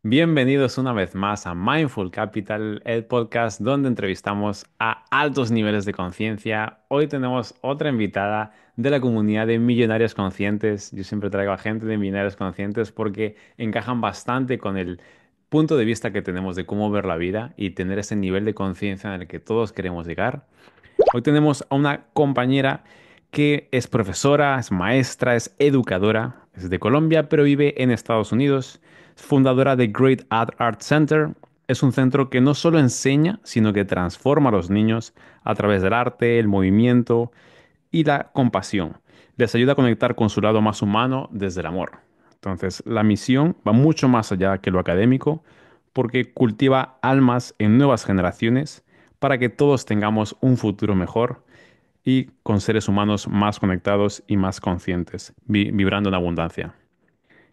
Bienvenidos una vez más a Mindful Capital, el podcast donde entrevistamos a altos niveles de conciencia. Hoy tenemos otra invitada de la comunidad de millonarios conscientes. Yo siempre traigo a gente de millonarios conscientes porque encajan bastante con el punto de vista que tenemos de cómo ver la vida y tener ese nivel de conciencia en el que todos queremos llegar. Hoy tenemos a una compañera que es profesora, es maestra, es educadora, es de Colombia, pero vive en Estados Unidos. Es fundadora de Great Art Center. Es un centro que no solo enseña, sino que transforma a los niños a través del arte, el movimiento y la compasión. Les ayuda a conectar con su lado más humano desde el amor. Entonces, la misión va mucho más allá que lo académico, porque cultiva almas en nuevas generaciones para que todos tengamos un futuro mejor y con seres humanos más conectados y más conscientes, vibrando en abundancia.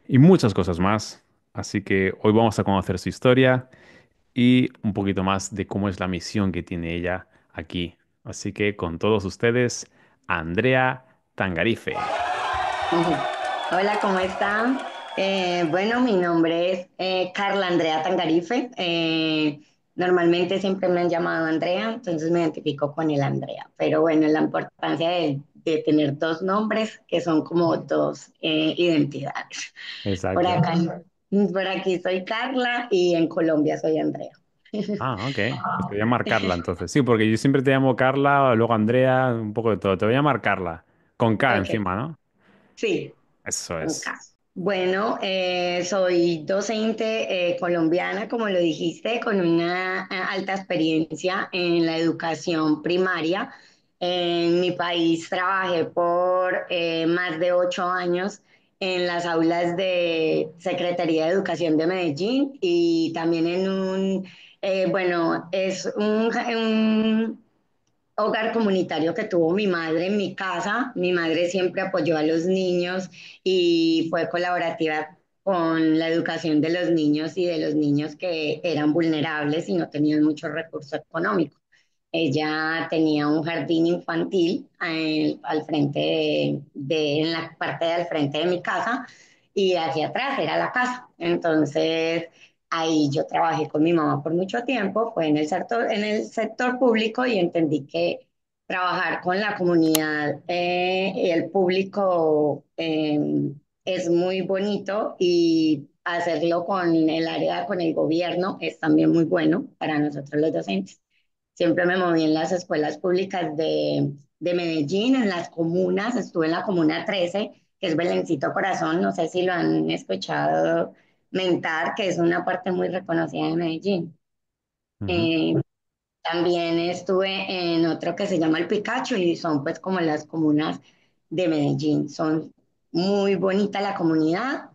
Y muchas cosas más. Así que hoy vamos a conocer su historia y un poquito más de cómo es la misión que tiene ella aquí. Así que con todos ustedes, Andrea Tangarife. Ujú. Hola, ¿cómo están? Bueno, mi nombre es Carla Andrea Tangarife. Normalmente siempre me han llamado Andrea, entonces me identifico con el Andrea. Pero bueno, la importancia de tener dos nombres que son como dos identidades. Por Exacto. acá, por aquí soy Carla y en Colombia soy Andrea. Ah, ok. Pues te voy a llamar Carla entonces. Sí, porque yo siempre te llamo Carla, luego Andrea, un poco de todo. Te voy a llamar Carla, con K Ok, encima, ¿no? sí. Eso Un es. caso. Bueno, soy docente colombiana, como lo dijiste, con una alta experiencia en la educación primaria. En mi país trabajé por más de 8 años en las aulas de Secretaría de Educación de Medellín y también en bueno, es un hogar comunitario que tuvo mi madre en mi casa. Mi madre siempre apoyó a los niños y fue colaborativa con la educación de los niños y de los niños que eran vulnerables y no tenían mucho recurso económico. Ella tenía un jardín infantil al frente en la parte del frente de mi casa y hacia atrás era la casa. Entonces, ahí yo trabajé con mi mamá por mucho tiempo, fue en el sector público y entendí que trabajar con la comunidad y el público es muy bonito y hacerlo con el área, con el gobierno es también muy bueno para nosotros los docentes. Siempre me moví en las escuelas públicas de Medellín, en las comunas, estuve en la Comuna 13, que es Belencito Corazón, no sé si lo han escuchado mentar, que es una parte muy reconocida de Medellín. Ujú. Eh, También estuve en otro que se llama El Picacho y son pues como las comunas de Medellín. Son muy bonita la comunidad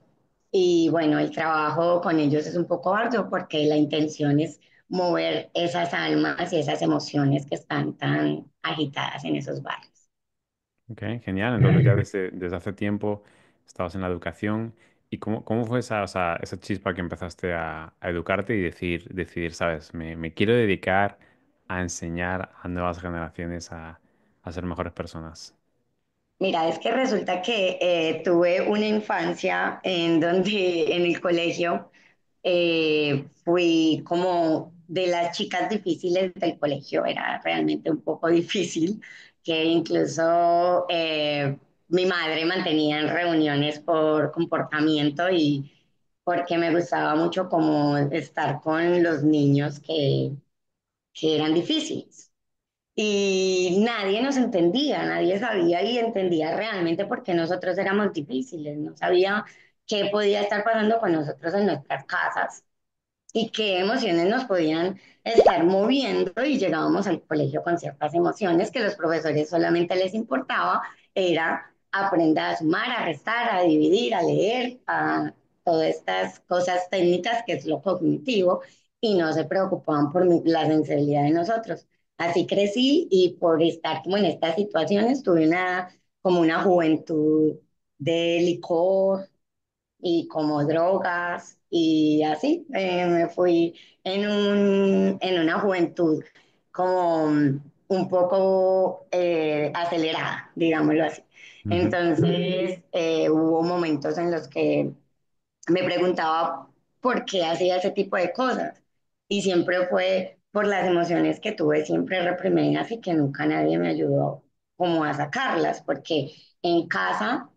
y bueno, el trabajo con ellos es un poco arduo porque la intención es mover esas almas y esas emociones que están tan agitadas en esos barrios. Ok, genial. Entonces ya desde hace tiempo estabas en la educación. ¿Y cómo fue esa, o sea, esa chispa que empezaste a educarte y decidir, sabes, me quiero dedicar a enseñar a nuevas generaciones a ser mejores personas? Mira, es que resulta que tuve una infancia en donde en el colegio fui como de las chicas difíciles del colegio, era realmente un poco difícil, que incluso mi madre mantenía en reuniones por comportamiento y porque me gustaba mucho como estar con los niños que eran difíciles. Y nadie nos entendía, nadie sabía y entendía realmente por qué nosotros éramos difíciles, no sabía qué podía estar pasando con nosotros en nuestras casas y qué emociones nos podían estar moviendo y llegábamos al colegio con ciertas emociones que los profesores solamente les importaba, era aprender a sumar, a restar, a dividir, a leer, a todas estas cosas técnicas que es lo cognitivo y no se preocupaban por la sensibilidad de nosotros. Así crecí y por estar como en estas situaciones tuve como una juventud de licor, y como drogas y así. Me fui en una juventud como un poco acelerada, digámoslo así. Ujú. Entonces hubo momentos en los que me preguntaba por qué hacía ese tipo de cosas. Y siempre fue por las emociones que tuve siempre reprimidas y que nunca nadie me ayudó como a sacarlas, porque en casa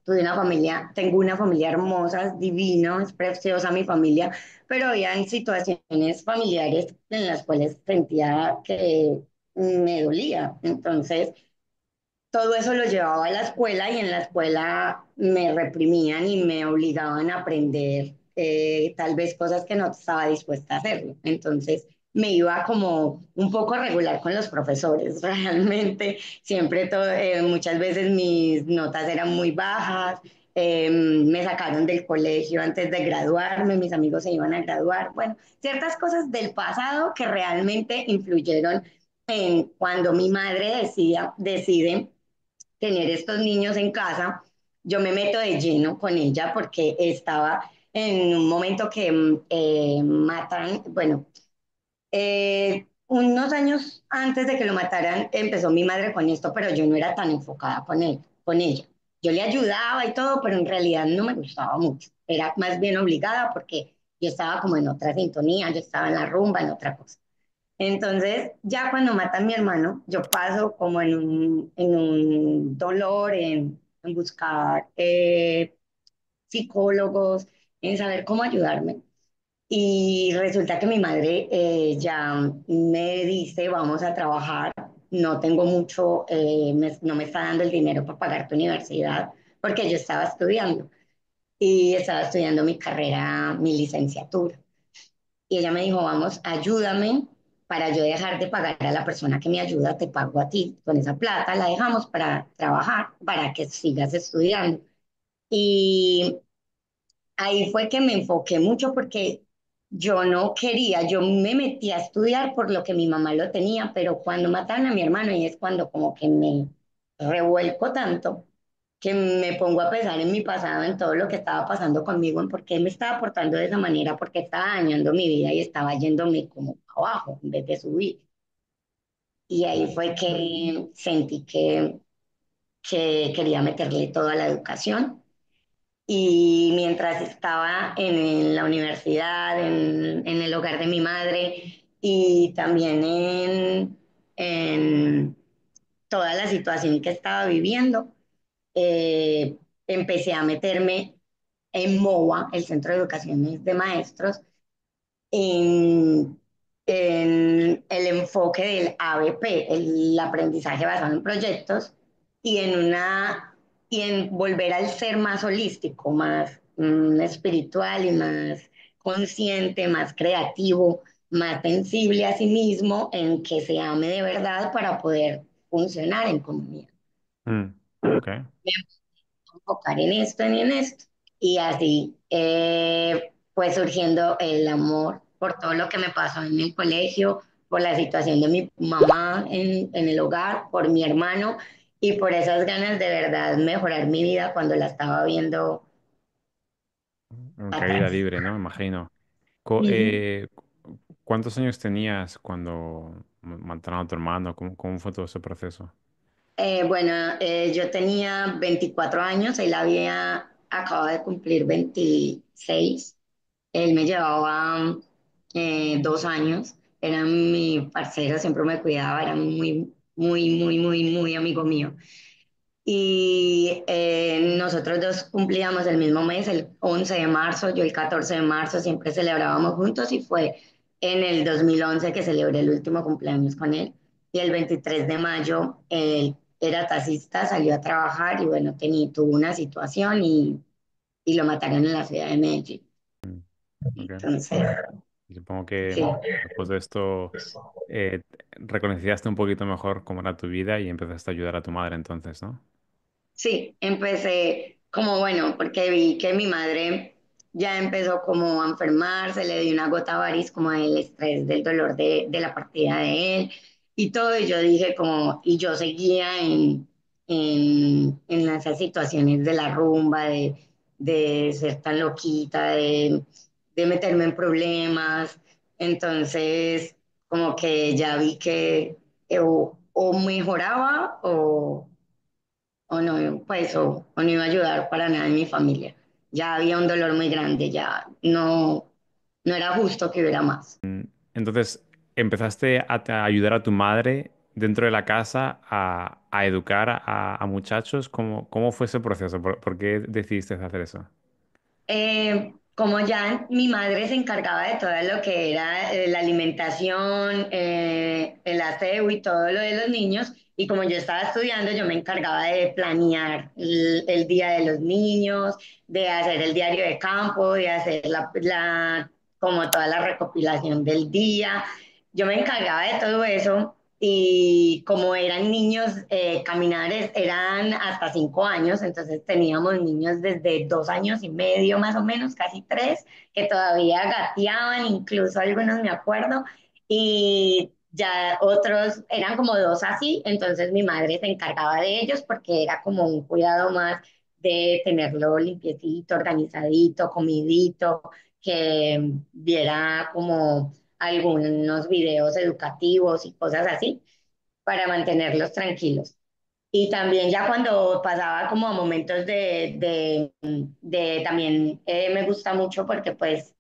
tengo una familia hermosa, divina, es preciosa mi familia, pero había situaciones familiares en las cuales sentía que me dolía. Entonces, todo eso lo llevaba a la escuela y en la escuela me reprimían y me obligaban a aprender tal vez cosas que no estaba dispuesta a hacerlo. Entonces me iba como un poco regular con los profesores. Realmente siempre, muchas veces mis notas eran muy bajas. Me sacaron del colegio antes de graduarme, mis amigos se iban a graduar. Bueno, ciertas cosas del pasado que realmente influyeron en cuando mi madre decide tener estos niños en casa, yo me meto de lleno con ella porque estaba en un momento que matan, bueno, unos años antes de que lo mataran, empezó mi madre con esto, pero yo no era tan enfocada con ella. Yo le ayudaba y todo, pero en realidad no me gustaba mucho. Era más bien obligada porque yo estaba como en otra sintonía, yo estaba en la rumba, en otra cosa. Entonces, ya cuando matan a mi hermano, yo paso como en un dolor, en buscar psicólogos, en saber cómo ayudarme. Y resulta que mi madre ya me dice, vamos a trabajar, no tengo mucho, no me está dando el dinero para pagar tu universidad, porque yo estaba estudiando y estaba estudiando mi carrera, mi licenciatura. Y ella me dijo, vamos, ayúdame para yo dejar de pagar a la persona que me ayuda, te pago a ti con esa plata, la dejamos para trabajar, para que sigas estudiando. Y ahí fue que me enfoqué mucho porque yo no quería, yo me metí a estudiar por lo que mi mamá lo tenía, pero cuando mataron a mi hermano y es cuando como que me revuelco tanto que me pongo a pensar en mi pasado, en todo lo que estaba pasando conmigo, en por qué me estaba portando de esa manera, porque estaba dañando mi vida y estaba yéndome como abajo en vez de subir. Y ahí fue que sentí que quería meterle toda la educación. Y mientras estaba en la universidad, en el hogar de mi madre y también en toda la situación que estaba viviendo, empecé a meterme en MOA, el Centro de Educaciones de Maestros, en, en el enfoque del ABP, el aprendizaje basado en proyectos, y y en volver al ser más holístico, más espiritual y más consciente, más creativo, más sensible a sí mismo, en que se ame de verdad para poder funcionar en comunidad. Mm, ok. Enfocar en esto y en esto. Y así fue surgiendo el amor por todo lo que me pasó en el colegio, por la situación de mi mamá en el hogar, por mi hermano y por esas ganas de verdad mejorar mi vida cuando la estaba viendo En fatal. caída libre, ¿no? Me imagino. Ujú. ¿Cuántos años tenías cuando mataron a tu hermano? ¿Cómo fue todo ese proceso? Bueno, yo tenía 24 años, él había acabado de cumplir 26. Él me llevaba 2 años, era mi parcero, siempre me cuidaba, era muy, muy, muy, muy, muy amigo mío. Y nosotros dos cumplíamos el mismo mes, el 11 de marzo, yo el 14 de marzo, siempre celebrábamos juntos y fue en el 2011 que celebré el último cumpleaños con él. Y el 23 de mayo él era taxista, salió a trabajar y bueno, tuvo una situación y lo mataron en la ciudad de Medellín. Mm, ok. Entonces, Y supongo sí. que después de esto reconociste un poquito mejor cómo era tu vida y empezaste a ayudar a tu madre entonces, ¿no? Sí, empecé como bueno, porque vi que mi madre ya empezó como a enfermarse, le dio una gota varis como del estrés, del dolor de la partida de él y todo, y yo dije como, y yo seguía en esas situaciones de la rumba, de ser tan loquita, de meterme en problemas, entonces como que ya vi que o mejoraba o no, pues, o no iba a ayudar para nada en mi familia. Ya había un dolor muy grande, ya no. No era justo que hubiera más. Entonces, empezaste a ayudar a tu madre dentro de la casa a educar a muchachos. ¿Cómo fue ese proceso? ¿Por qué decidiste hacer eso? Como ya mi madre se encargaba de todo lo que era la alimentación, el aseo y todo lo de los niños, y como yo estaba estudiando, yo me encargaba de planear el día de los niños, de hacer el diario de campo, de hacer como toda la recopilación del día. Yo me encargaba de todo eso. Y como eran niños caminadores, eran hasta 5 años, entonces teníamos niños desde 2 años y medio más o menos, casi tres, que todavía gateaban, incluso algunos me acuerdo, y ya otros eran como dos así, entonces mi madre se encargaba de ellos porque era como un cuidado más de tenerlo limpiecito, organizadito, comidito, que viera como algunos videos educativos y cosas así para mantenerlos tranquilos. Y también ya cuando pasaba como a momentos de también me gusta mucho porque pues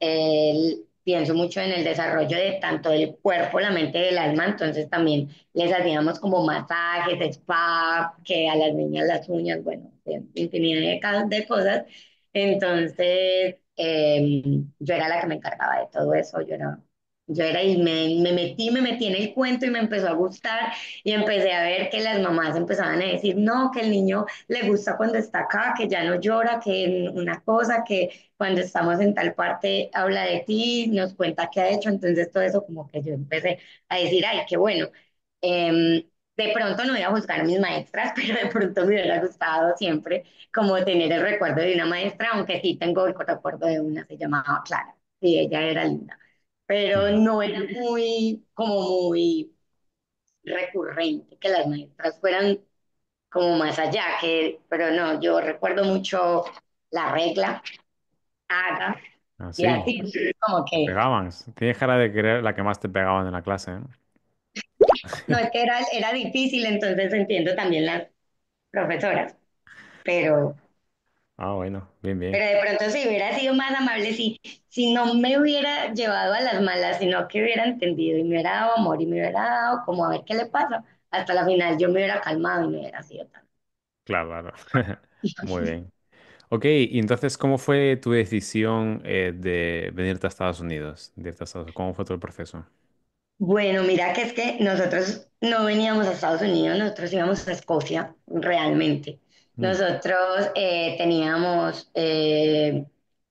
pienso mucho en el desarrollo de tanto del cuerpo, la mente y el alma, entonces también les hacíamos como masajes, spa, que a las niñas las uñas, bueno, infinidad de cosas. Entonces yo era la que me encargaba de todo eso, yo era y me metí en el cuento y me empezó a gustar y empecé a ver que las mamás empezaban a decir, no, que el niño le gusta cuando está acá, que ya no llora, que una cosa, que cuando estamos en tal parte habla de ti, nos cuenta qué ha hecho. Entonces todo eso como que yo empecé a decir, ay, qué bueno. De pronto no voy a juzgar a mis maestras, pero de pronto me hubiera gustado siempre como tener el recuerdo de una maestra, aunque sí tengo el recuerdo de una, se llamaba Clara, y ella era linda, pero Ujú. no era muy recurrente, que las maestras fueran como más allá, pero no, yo recuerdo mucho la regla, haga, Ah, y sí, así, como te que, pegaban. Tienes cara de querer la que más te pegaban en la clase, ¿eh? no es que era difícil, entonces entiendo también las profesoras, pero, Ah, bueno, bien, bien. pero de pronto si hubiera sido más amable, si no me hubiera llevado a las malas, sino que hubiera entendido y me hubiera dado amor y me hubiera dado como a ver qué le pasa, hasta la final yo me hubiera calmado y no hubiera sido tan. Claro, claro. Muy bien. Ok, y entonces, ¿cómo fue tu decisión de venirte a Estados Unidos? De irte a Estados- ¿Cómo fue todo el proceso? Bueno, mira que es que nosotros no veníamos a Estados Unidos, nosotros íbamos a Escocia, realmente. Mm, Nosotros teníamos,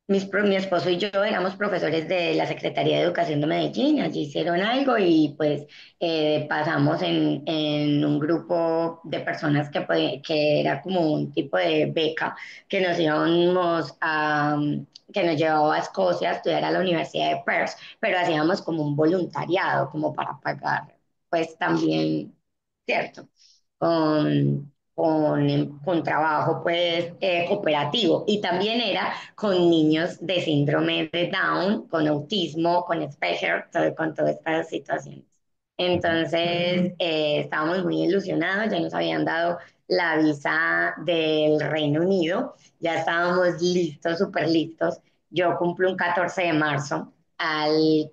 mi esposo y yo éramos profesores de la Secretaría de Educación de Medellín, allí hicieron algo y pues pasamos en un grupo de personas que era como un tipo de beca que nos íbamos que nos llevaba a Escocia a estudiar a la Universidad de Perth, pero hacíamos como un voluntariado, como para pagar, pues también, ¿cierto? Con trabajo, pues, cooperativo. Y también era con niños de síndrome de Down, con autismo, con Asperger, con todas estas situaciones. ujú. Entonces, estábamos muy ilusionados, ya nos habían dado la visa del Reino Unido, ya estábamos listos, súper listos. Yo cumplo un 14 de marzo. Al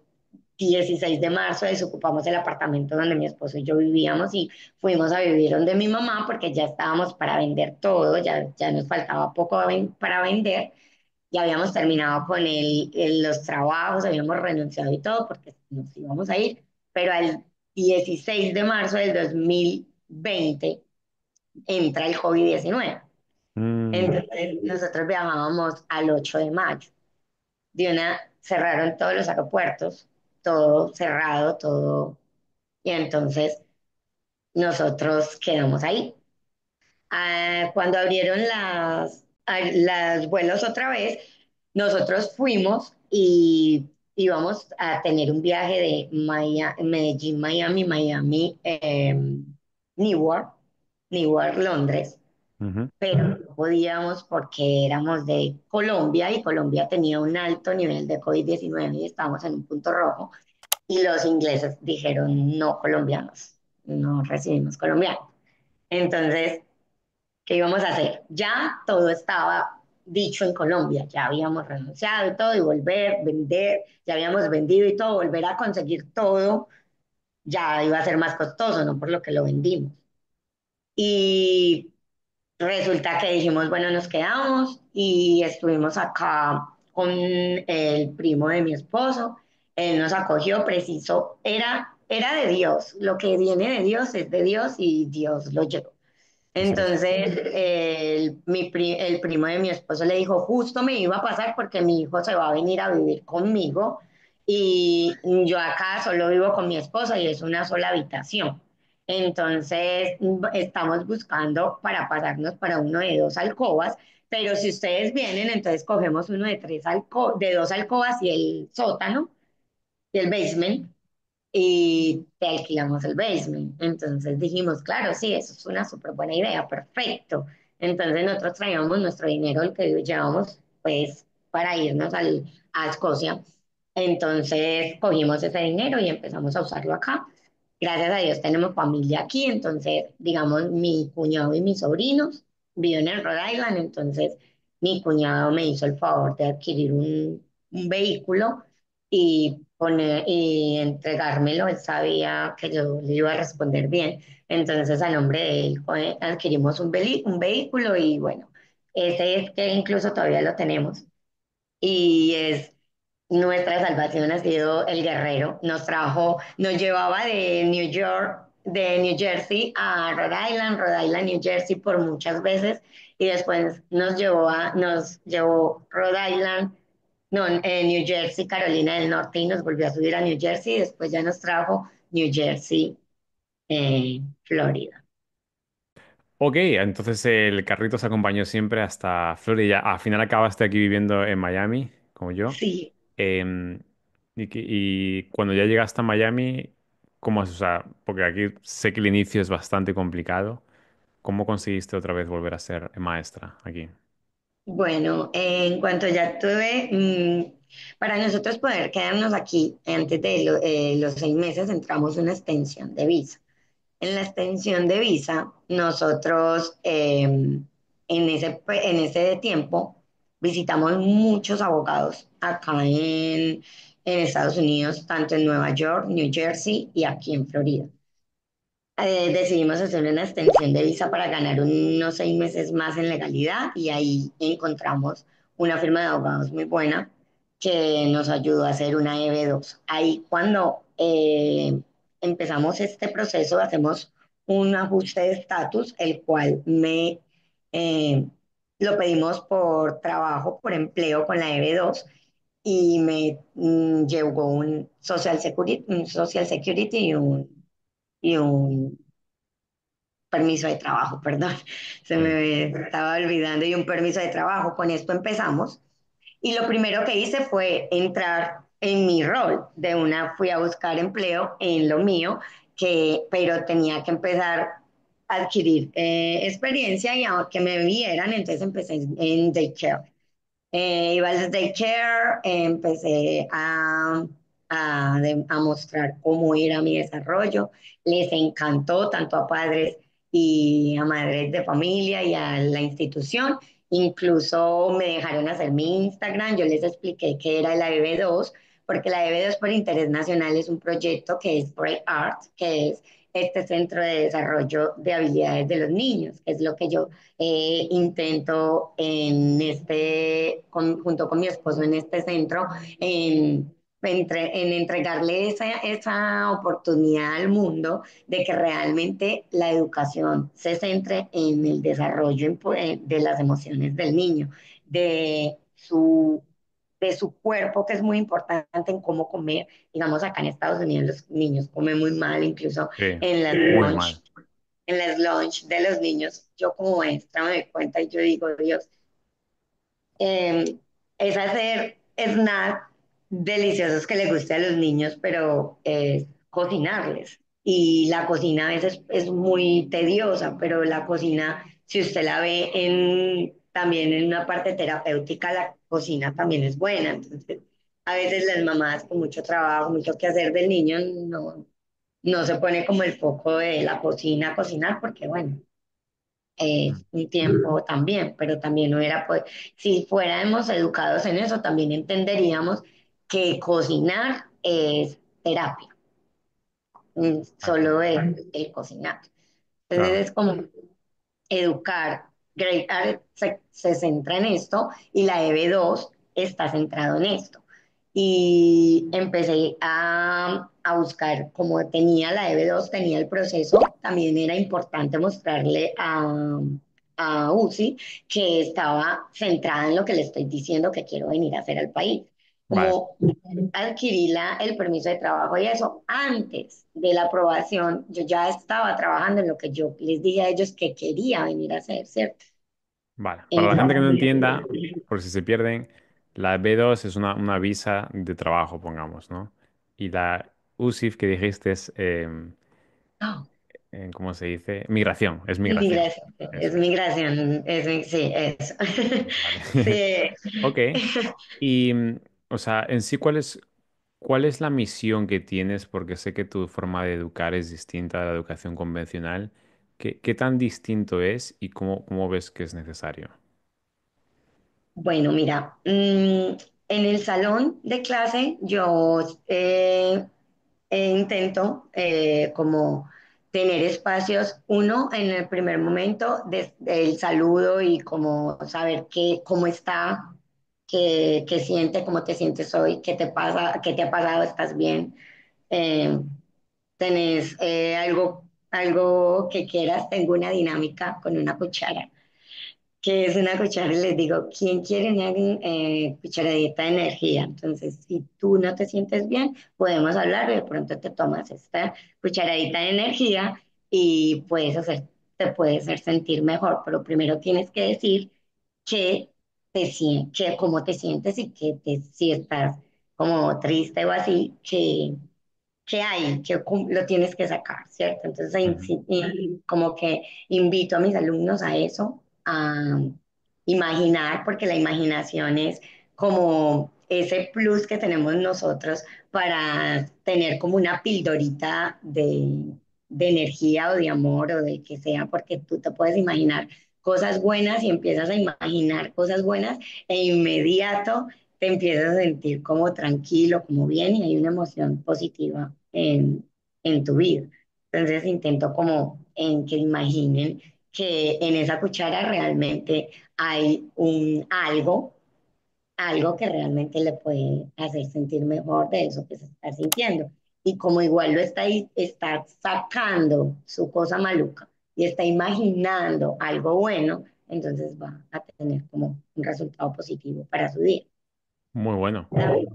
16 de marzo desocupamos el apartamento donde mi esposo y yo vivíamos y fuimos a vivir donde mi mamá porque ya estábamos para vender todo, ya nos faltaba poco para vender, ya habíamos terminado con los trabajos, habíamos renunciado y todo porque nos íbamos a ir, pero al 16 de marzo del 2020 entra el COVID-19. Mm, Entonces nosotros viajábamos al 8 de mayo. Cerraron todos los aeropuertos, todo cerrado, todo. Y entonces nosotros quedamos ahí. Cuando abrieron las vuelos otra vez, nosotros fuimos y íbamos a tener un viaje de Medellín, Miami, Miami, Newark, Newark, Londres, ujú. pero no podíamos porque éramos de Colombia y Colombia tenía un alto nivel de COVID-19 y estábamos en un punto rojo y los ingleses dijeron no colombianos, no recibimos colombianos. Entonces, ¿qué íbamos a hacer? Ya todo estaba dicho en Colombia. Ya habíamos renunciado y todo, y volver, vender, ya habíamos vendido y todo, volver a conseguir todo, ya iba a ser más costoso, no por lo que lo vendimos. Y resulta que dijimos, bueno, nos quedamos y estuvimos acá con el primo de mi esposo. Él nos acogió, preciso, era de Dios. Lo que viene de Dios es de Dios y Dios lo llevó. Eso es. Entonces, el primo de mi esposo le dijo, justo me iba a pasar porque mi hijo se va a venir a vivir conmigo y yo acá solo vivo con mi esposa y es una sola habitación. Entonces, estamos buscando para pasarnos para uno de dos alcobas, pero si ustedes vienen, entonces cogemos uno de de dos alcobas y el sótano y el basement y te alquilamos el basement. Entonces dijimos, claro, sí, eso es una súper buena idea, perfecto. Entonces nosotros traíamos nuestro dinero, el que llevamos, pues, para irnos a Escocia. Entonces cogimos ese dinero y empezamos a usarlo acá. Gracias a Dios tenemos familia aquí, entonces, digamos, mi cuñado y mis sobrinos viven en Rhode Island, entonces mi cuñado me hizo el favor de adquirir un vehículo y poner y entregármelo, él sabía que yo le iba a responder bien. Entonces, a nombre de él, adquirimos un vehículo y bueno, ese es que incluso todavía lo tenemos. Y es nuestra salvación ha sido el guerrero. Nos trajo, nos llevaba de New York, de New Jersey a Rhode Island, New Jersey por muchas veces y después nos llevó Rhode Island, no, New Jersey, Carolina del Norte y nos volvió a subir a New Jersey y después ya nos trajo New Jersey, Florida. Ok, entonces el carrito se acompañó siempre hasta Florida. Al final acabaste aquí viviendo en Miami, como yo. Sí, Em, y cuando ya llegaste a Miami, ¿cómo es? O sea, porque aquí sé que el inicio es bastante complicado. ¿Cómo conseguiste otra vez volver a ser maestra aquí? bueno, en cuanto ya tuve, para nosotros poder quedarnos aquí antes de los 6 meses, entramos una extensión de visa. En la extensión de visa, nosotros en ese tiempo visitamos muchos abogados acá en Estados Unidos, tanto en Nueva York, New Jersey y aquí en Florida. Decidimos hacer una extensión de visa para ganar unos 6 meses más en legalidad y ahí encontramos una firma de abogados muy buena que nos ayudó a hacer una EB2. Ahí cuando empezamos este proceso hacemos un ajuste de estatus, el cual eh, lo pedimos por trabajo, por empleo con la EB2 y me llegó un social security y un permiso de trabajo, perdón, se Mm. me estaba olvidando, y un permiso de trabajo. Con esto empezamos. Y lo primero que hice fue entrar en mi rol. De una fui a buscar empleo en lo mío, pero tenía que empezar a adquirir experiencia y a que me vieran, entonces empecé en daycare. Iba al daycare, empecé a mostrar cómo era mi desarrollo. Les encantó tanto a padres y a madres de familia y a la institución. Incluso me dejaron hacer mi Instagram. Yo les expliqué qué era la EB2, porque la EB2 por Interés Nacional es un proyecto que es Bright Art, que es este centro de desarrollo de habilidades de los niños, que es lo que yo intento junto con mi esposo en este centro, en entregarle esa oportunidad al mundo de que realmente la educación se centre en el desarrollo de las emociones del niño, de su, de su cuerpo, que es muy importante en cómo comer. Digamos, acá en Estados Unidos los niños comen muy mal, incluso Sí, en las muy lunch mal. en las lunch de los niños, yo como maestra me doy cuenta y yo digo, Dios, eh, es hacer snacks deliciosos que les guste a los niños, pero cocinarles. Y la cocina a veces es muy tediosa, pero la cocina, si usted la ve también en una parte terapéutica, la cocina también es buena. Entonces, a veces las mamás con mucho trabajo, mucho que hacer del niño, no se pone como el foco de la cocina a cocinar, porque bueno. Mm. un tiempo también, pero también hubiera, pues, si fuéramos educados en eso, también entenderíamos que cocinar es terapia, Exacto. solo el cocinar. Claro. Entonces es como educar. Great Art se centra en esto y la EB2 está centrado en esto. Y empecé a buscar, como tenía la EB2, tenía el proceso, también era importante mostrarle a UCI que estaba centrada en lo que le estoy diciendo que quiero venir a hacer al país. Vale. Como adquirí el permiso de trabajo y eso, antes de la aprobación, yo ya estaba trabajando en lo que yo les dije a ellos que quería venir a hacer, ¿cierto? Vale. Para la gente que no entienda, En- por si se pierden, la B2 es una visa de trabajo, pongamos, ¿no? Y la USIF que dijiste es, no, ¿cómo se dice? Migración, es migración. migración, es Eso es. migración, sí, eso. Vale. Sí. Ok. Y, o sea, en sí, cuál es la misión que tienes? Porque sé que tu forma de educar es distinta a la educación convencional. ¿Qué tan distinto es y cómo ves que es necesario? Bueno, mira, en el salón de clase yo intento como tener espacios, uno, en el primer momento del saludo y como saber cómo está, qué siente, cómo te sientes hoy, qué te pasa, qué te ha pasado, estás bien, eh, tenés algo que quieras, tengo una dinámica con una cuchara que es una cuchara, y les digo, ¿quién quiere una cucharadita de energía? Entonces, si tú no te sientes bien, podemos hablar y de pronto te tomas esta cucharadita de energía y te puedes hacer sentir mejor, pero primero tienes que decir que cómo te sientes y si estás como triste o así, que hay, lo tienes que sacar, ¿cierto? Entonces, ahí Ujú. sí, y como que invito a mis alumnos a eso, a imaginar, porque la imaginación es como ese plus que tenemos nosotros para tener como una pildorita de energía o de amor o de que sea, porque tú te puedes imaginar cosas buenas y empiezas a imaginar cosas buenas e inmediato te empiezas a sentir como tranquilo, como bien y hay una emoción positiva en tu vida. Entonces intento como en que imaginen que en esa cuchara realmente hay algo que realmente le puede hacer sentir mejor de eso que se está sintiendo. Y como igual lo está ahí, está sacando su cosa maluca y está imaginando algo bueno, entonces va a tener como un resultado positivo para su día. Muy bueno. ¿Sabes?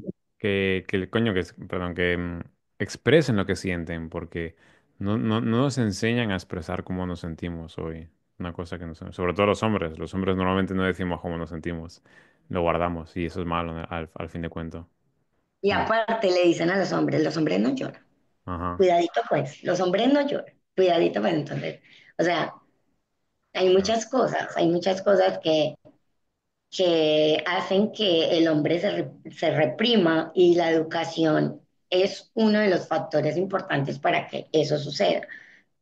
Coño, perdón, que expresen lo que sienten, porque no nos enseñan a expresar cómo nos sentimos hoy. Una cosa que sobre todo los hombres normalmente no decimos cómo nos sentimos, lo guardamos y eso es malo, ¿no? Al fin de cuentas. Y Mm. aparte le dicen a los hombres no lloran. Ajá, Cuidadito pues, los hombres no lloran. Cuidadito pues entonces, o sea, claro. hay muchas cosas que hacen que el hombre se reprima y la educación es uno de los factores importantes para que eso suceda.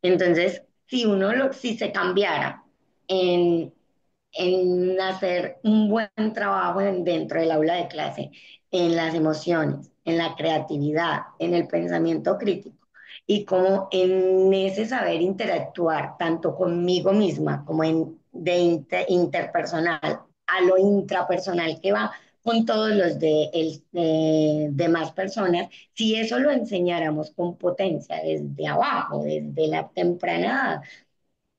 Entonces, si se cambiara en hacer un buen trabajo dentro del aula de clase, en las emociones, en la creatividad, en el pensamiento crítico y como en ese saber interactuar tanto conmigo misma como interpersonal a lo intrapersonal que va con todos los de demás personas, si eso lo enseñáramos con potencia desde abajo, desde la temprana edad,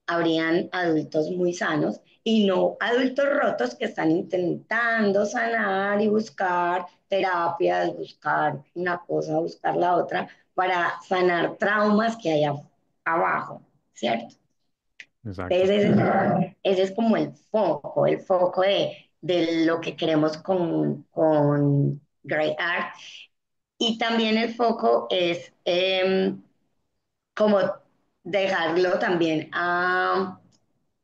habrían adultos muy sanos y no adultos rotos que están intentando sanar y buscar terapias, buscar una cosa, buscar la otra, para sanar traumas que hay abajo, ¿cierto? Exacto. Entonces, ese es como el foco de lo que queremos con Great Art. Y también el foco es como dejarlo también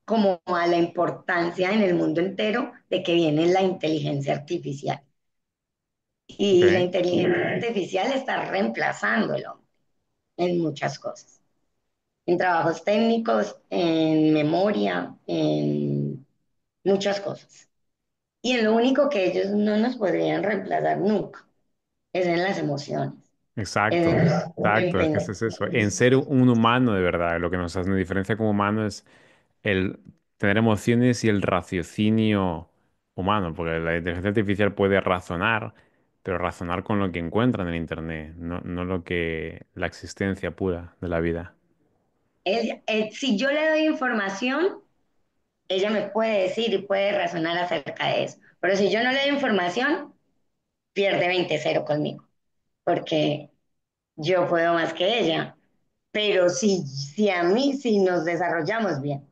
como a la importancia en el mundo entero de que viene la inteligencia artificial. Y la Ok. inteligencia artificial está reemplazándolo en muchas cosas. en trabajos técnicos, en memoria, en muchas cosas. Y en lo único que ellos no nos podrían reemplazar nunca es en las emociones, Exacto, en, en exacto, es que pensar. ese es eso. En ser un humano de verdad, lo que nos diferencia como humano es el tener emociones y el raciocinio humano, porque la inteligencia artificial puede razonar, pero razonar con lo que encuentra en el Internet, no lo que la existencia pura de la vida. Si yo le doy información, ella me puede decir y puede razonar acerca de eso. Pero si yo no le doy información, pierde 20-0 conmigo, porque yo puedo más que ella. Pero si a mí, si nos desarrollamos bien,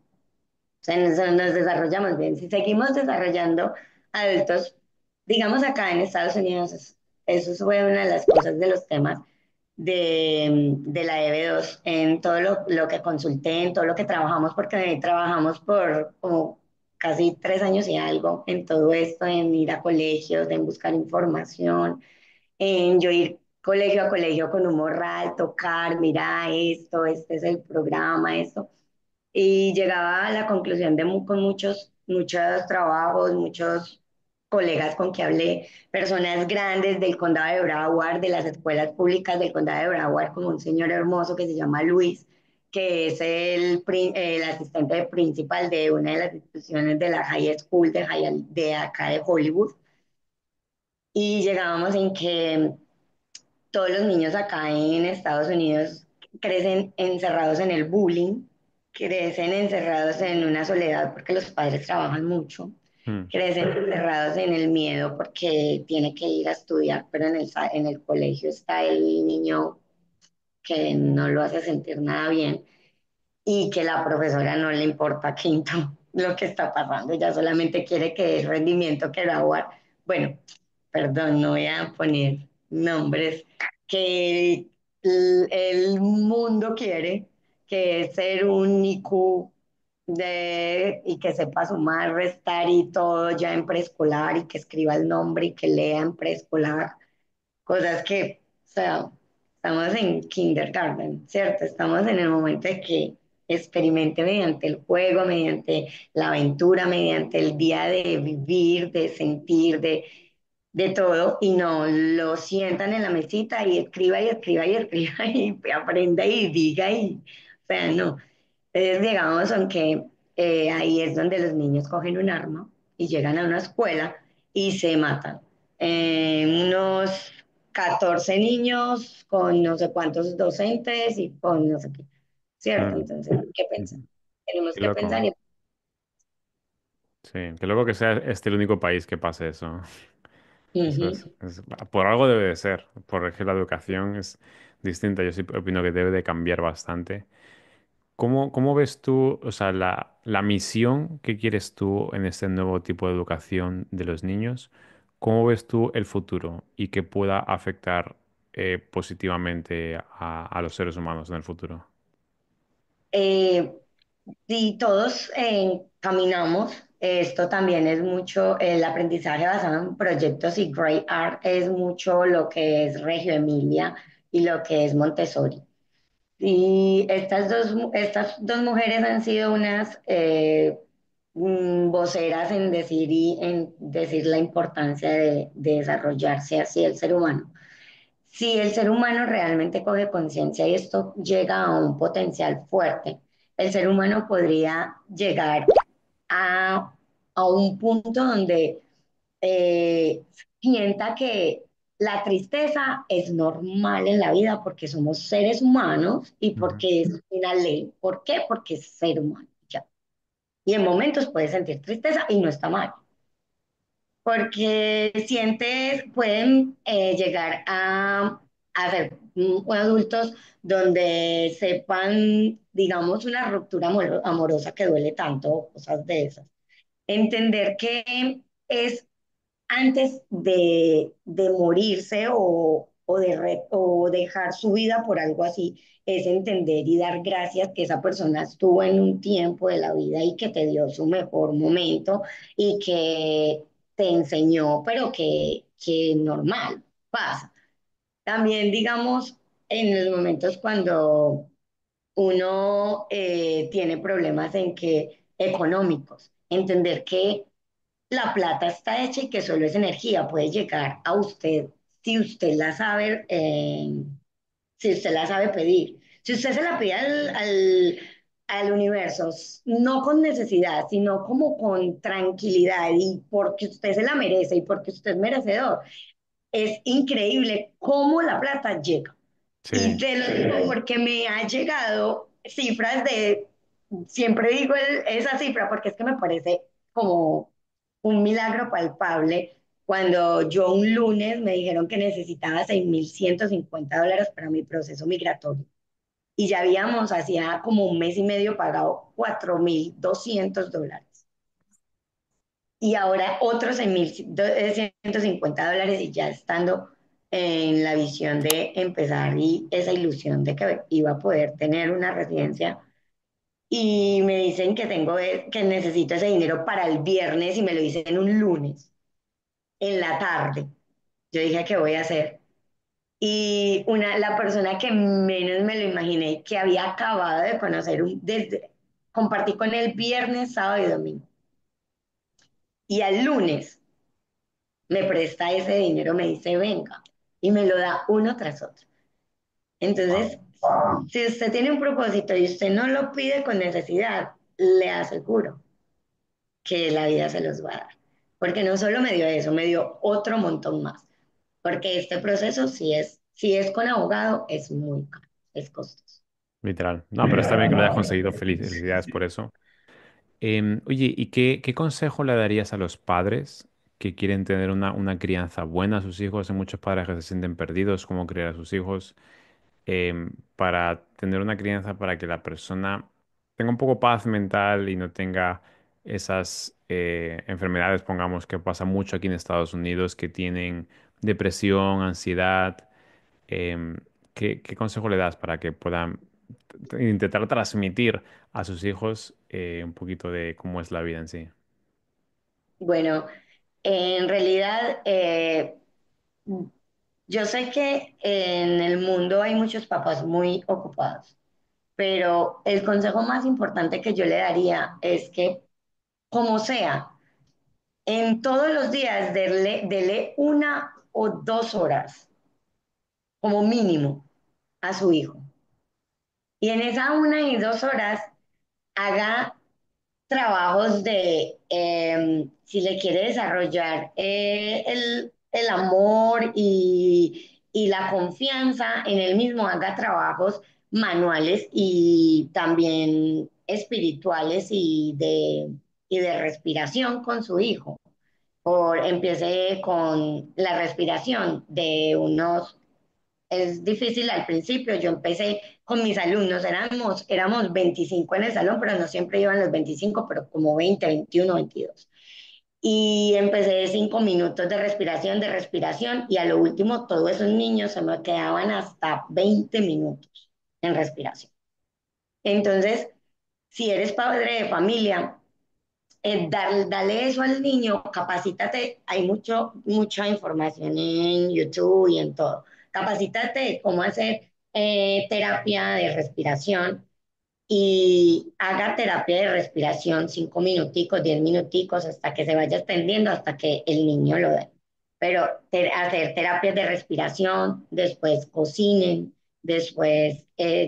o sea, nos desarrollamos bien, si seguimos desarrollando adultos, digamos acá en Estados Unidos, eso fue una de las cosas de los temas de la EB2 en todo lo que consulté, en todo lo que trabajamos, porque trabajamos por como casi 3 años y algo en todo esto, en ir a colegios, en buscar información, en yo ir colegio a colegio con un morral, tocar, mira esto, este es el programa, esto. Y llegaba a la conclusión con muchos trabajos, muchos colegas con que hablé, personas grandes del condado de Broward, de las escuelas públicas del condado de Broward, como un señor hermoso que se llama Luis, que es el asistente principal de una de las instituciones de la High School de acá de Hollywood. Y llegábamos en que todos los niños acá en Estados Unidos crecen encerrados en el bullying, crecen encerrados en una soledad porque los padres trabajan mucho, Mm, crecen encerrados en el miedo porque tiene que ir a estudiar, pero en el colegio está el niño que no lo hace sentir nada bien y que la profesora no le importa quinto lo que está pasando, ella solamente quiere que el rendimiento que graduar. Bueno, perdón, no voy a poner nombres, que el mundo quiere, que es ser un IQ y que sepa sumar, restar y todo ya en preescolar y que escriba el nombre y que lea en preescolar, cosas que, o sea, estamos en kindergarten, ¿cierto? Estamos en el momento de que experimente mediante el juego, mediante la aventura, mediante el día de vivir, de sentir, de todo, y no lo sientan en la mesita y escriba y escriba y escriba y aprenda y diga y, o sea, no. Entonces llegamos aunque ahí es donde los niños cogen un arma y llegan a una escuela y se matan. Unos 14 niños con no sé cuántos docentes y con no sé qué. ¿Cierto? mm. Entonces, ¿qué pensar? Tenemos Qué que pensar loco. y Sí, qué loco que sea este el único país que pase eso. Eso ujú. por algo debe de ser, porque la educación es distinta. Yo sí opino que debe de cambiar bastante. ¿Cómo ves tú, o sea, la misión que quieres tú en este nuevo tipo de educación de los niños? ¿Cómo ves tú el futuro y que pueda afectar positivamente a los seres humanos en el futuro? Eh, Si todos caminamos, esto también es mucho, el aprendizaje basado en proyectos y Great Art es mucho lo que es Reggio Emilia y lo que es Montessori. Y estas dos mujeres han sido unas voceras en decir y en decir la importancia de desarrollarse así el ser humano. Si el ser humano realmente coge conciencia y esto llega a un potencial fuerte, el ser humano podría llegar a, a un punto donde eh, sienta que la tristeza es normal en la vida porque somos seres humanos y Ujú. porque es una ley. ¿Por qué? Porque es ser humano. Ya. Y en momentos puede sentir tristeza y no está mal porque pueden llegar a ser adultos donde sepan, digamos, una ruptura amorosa que duele tanto, cosas de esas. Entender que es antes de morirse o dejar su vida por algo así, es entender y dar gracias que esa persona estuvo en un tiempo de la vida y que te dio su mejor momento y que te enseñó, pero que normal, pasa. También, digamos, en los momentos cuando uno tiene problemas en que económicos, entender que la plata está hecha y que solo es energía, puede llegar a usted si usted la sabe, si usted la sabe pedir. Si usted se la pide al universo, no con necesidad, sino como con tranquilidad y porque usted se la merece y porque usted es merecedor, es increíble cómo la plata llega. Y Sí, te lo digo porque me ha llegado cifras de, siempre digo esa cifra porque es que me parece como un milagro palpable. Cuando yo un lunes me dijeron que necesitaba $6,150 para mi proceso migratorio y ya habíamos hacía como un mes y medio pagado $4,200 y ahora otros $1,150 y ya estando en la visión de empezar y esa ilusión de que iba a poder tener una residencia y me dicen que tengo que necesito ese dinero para el viernes y me lo dicen un lunes en la tarde. Yo dije, ¿qué voy a hacer? Y la persona que menos me lo imaginé, que había acabado de conocer, compartí con él viernes, sábado y domingo. Y al lunes me presta ese dinero, me dice, venga, y me lo da uno tras otro. wow, Entonces, si usted tiene un propósito y usted no lo pide con necesidad, le aseguro que la vida se los va a dar. Porque no solo me dio eso, me dio otro montón más. Porque este proceso, si es con abogado, es muy caro, es costoso. literal. No, pero está bien que lo hayas conseguido. Felicidades por eso. Oye, ¿y qué consejo le darías a los padres que quieren tener una crianza buena a sus hijos? Hay muchos padres que se sienten perdidos cómo criar a sus hijos. Para tener una crianza para que la persona tenga un poco paz mental y no tenga esas enfermedades, pongamos, que pasa mucho aquí en Estados Unidos, que tienen depresión, ansiedad. em, ¿qué consejo le das para que puedan intentar transmitir a sus hijos un poquito de cómo es la vida en sí? Bueno, en realidad, yo sé que en el mundo hay muchos papás muy ocupados, pero el consejo más importante que yo le daría es que, como sea, en todos los días dele 1 o 2 horas como mínimo a su hijo. Y en esa 1 y 2 horas haga trabajos de, si le quiere desarrollar el amor y la confianza en él mismo, haga trabajos manuales y también espirituales y de respiración con su hijo. Empiece con la respiración de unos es difícil al principio. Yo empecé con mis alumnos, éramos 25 en el salón, pero no siempre iban los 25, pero como 20, 21, 22. Y empecé de 5 minutos de respiración, y a lo último todos esos niños se me quedaban hasta 20 minutos en respiración. Entonces, si eres padre de familia, dale eso al niño, capacítate, hay mucha información en YouTube y en todo. Capacítate de cómo hacer terapia de respiración y haga terapia de respiración 5 minuticos, 10 minuticos, hasta que se vaya extendiendo, hasta que el niño lo dé. Pero hacer terapias de respiración, después cocinen, después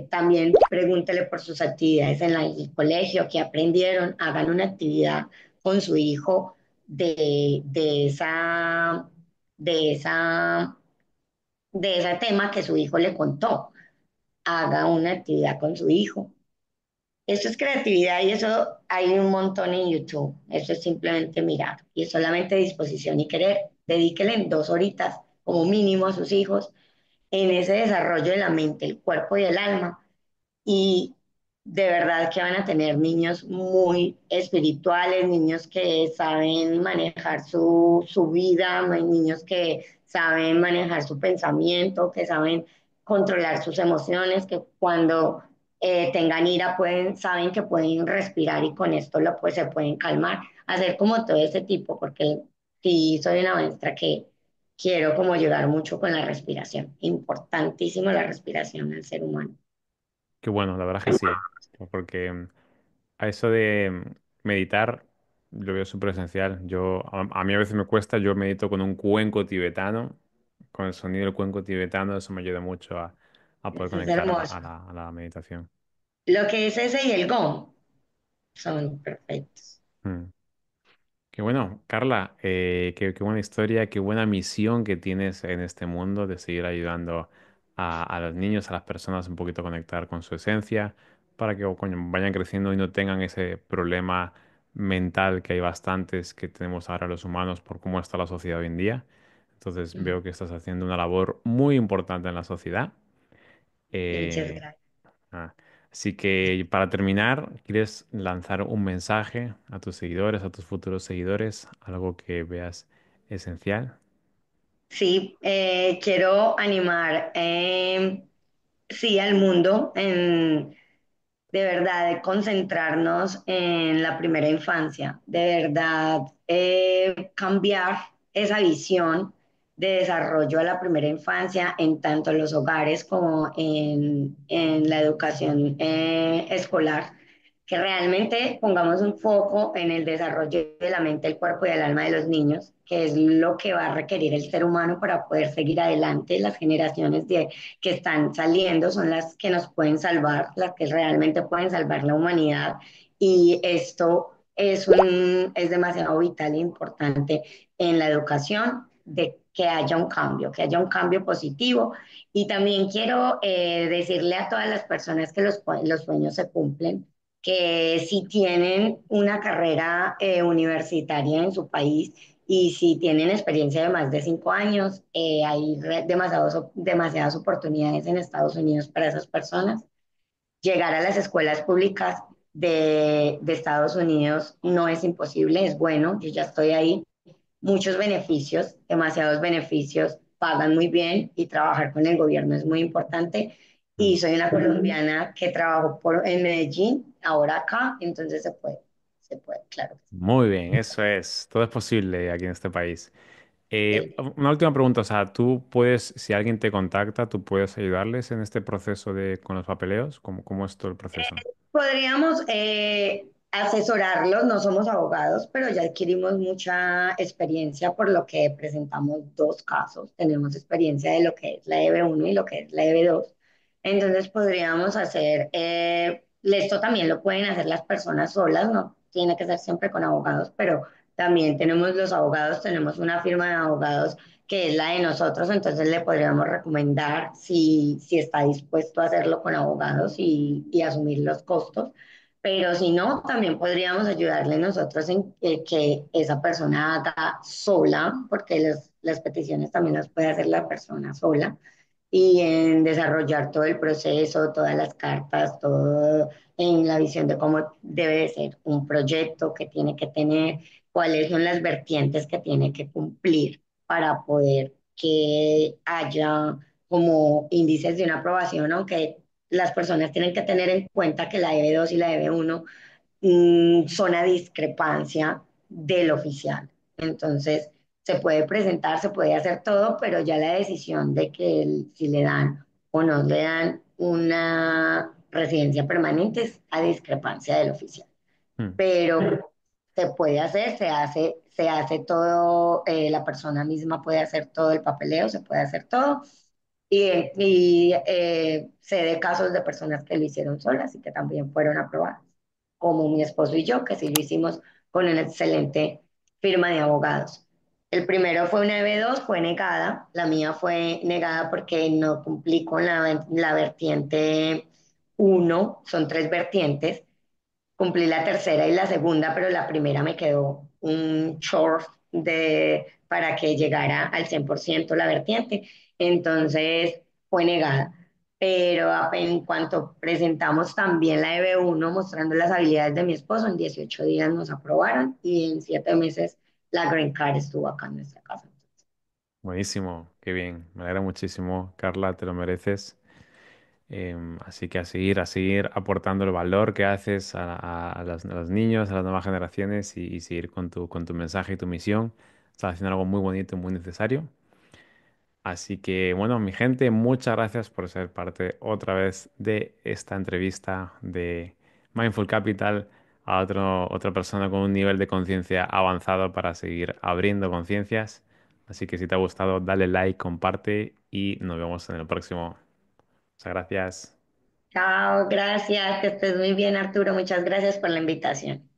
también pregúntele por sus actividades en el colegio, que aprendieron, hagan una actividad con su hijo de de esa, de ese tema que su hijo le contó. Haga una actividad con su hijo. Eso es creatividad y eso hay un montón en YouTube. Eso es simplemente mirar y es solamente disposición y querer. Dedíquenle 2 horitas como mínimo a sus hijos en ese desarrollo de la mente, el cuerpo y el alma y de verdad que van a tener niños muy espirituales, niños que saben manejar su vida, niños que saben manejar su pensamiento, que saben controlar sus emociones, que cuando tengan ira saben que pueden respirar y con esto pues, se pueden calmar, hacer como todo ese tipo, porque sí soy una maestra que quiero como llegar mucho con la respiración, importantísimo la respiración al ser humano. Qué bueno, la verdad es que sí, porque a eso de meditar lo veo súper esencial. A mí a veces me cuesta, yo medito con un cuenco tibetano, con el sonido del cuenco tibetano, eso me ayuda mucho a poder Eso es conectar a hermoso. a la meditación. Lo que es ese y el gong son perfectos. Mm. Qué bueno, Carla, qué buena historia, qué buena misión que tienes en este mundo de seguir ayudando a los niños, a las personas un poquito a conectar con su esencia, para que coño, vayan creciendo y no tengan ese problema mental que hay bastantes que tenemos ahora los humanos por cómo está la sociedad hoy en día. Entonces veo que estás haciendo una labor muy importante en la sociedad. Muchas Eh, gracias. Ah, Así que para terminar, ¿quieres lanzar un mensaje a tus seguidores, a tus futuros seguidores? Algo que veas esencial. Sí, quiero animar, sí, al mundo de verdad, de concentrarnos en la primera infancia, de verdad, cambiar esa visión de desarrollo a la primera infancia en tanto los hogares como en la educación escolar, que realmente pongamos un foco en el desarrollo de la mente, el cuerpo y el alma de los niños, que es lo que va a requerir el ser humano para poder seguir adelante. Las generaciones que están saliendo son las que nos pueden salvar, las que realmente pueden salvar la humanidad. Y esto es demasiado vital e importante en la educación, de que haya un cambio positivo. Y también quiero decirle a todas las personas que los sueños se cumplen, que si tienen una carrera universitaria en su país y si tienen experiencia de más de 5 años, hay demasiadas oportunidades en Estados Unidos para esas personas. Llegar a las escuelas públicas de Estados Unidos no es imposible, es bueno, yo ya estoy ahí. Muchos beneficios, demasiados beneficios, pagan muy bien y trabajar con el gobierno es muy importante. Mm. Y soy una colombiana que trabajó en Medellín, ahora acá, entonces se puede, claro. Muy bien, eso es. Todo es posible aquí en este país. Sí. Una última pregunta, o sea, tú puedes, si alguien te contacta, tú puedes ayudarles en este proceso de con los papeleos. ¿Cómo es todo el proceso? Podríamos asesorarlos, no somos abogados, pero ya adquirimos mucha experiencia por lo que presentamos dos casos. Tenemos experiencia de lo que es la EB1 y lo que es la EB2. Entonces podríamos hacer, esto también lo pueden hacer las personas solas, no tiene que ser siempre con abogados, pero también tenemos los abogados, tenemos una firma de abogados que es la de nosotros, entonces le podríamos recomendar si está dispuesto a hacerlo con abogados y asumir los costos, pero si no, también podríamos ayudarle nosotros en que esa persona haga sola, porque las peticiones también las puede hacer la persona sola, y en desarrollar todo el proceso, todas las cartas, todo en la visión de cómo debe de ser un proyecto que tiene que tener, cuáles son las vertientes que tiene que cumplir para poder que haya como índices de una aprobación, aunque las personas tienen que tener en cuenta que la EB2 y la EB1 son a discrepancia del oficial. Entonces, se puede presentar, se puede hacer todo, pero ya la decisión de que si le dan o no le dan una residencia permanente es a discrepancia del oficial. Mm, Pero se puede hacer, se hace todo, la persona misma puede hacer todo el papeleo, se puede hacer todo. Y sé de casos de personas que lo hicieron solas y que también fueron aprobadas, como mi esposo y yo, que sí lo hicimos con una excelente firma de abogados. El primero fue una EB2, fue negada. La mía fue negada porque no cumplí con la vertiente uno, son tres vertientes. Cumplí la tercera y la segunda, pero la primera me quedó un short para que llegara al 100% la vertiente. Entonces fue negada. Pero en cuanto presentamos también la EB1 mostrando las habilidades de mi esposo, en 18 días nos aprobaron y en 7 meses la Green Card estuvo acá en nuestra casa. buenísimo, qué bien. Me alegra muchísimo, Carla, te lo mereces. Así que a seguir aportando el valor que haces a los niños, a las nuevas generaciones y seguir con con tu mensaje y tu misión. Estás haciendo algo muy bonito y muy necesario. Así que bueno, mi gente, muchas gracias por ser parte otra vez de esta entrevista de Mindful Capital a otra persona con un nivel de conciencia avanzado para seguir abriendo conciencias. Así que si te ha gustado, dale like, comparte y nos vemos en el próximo. Muchas gracias. Chao, gracias, que estés muy bien, Arturo. Muchas gracias por la invitación.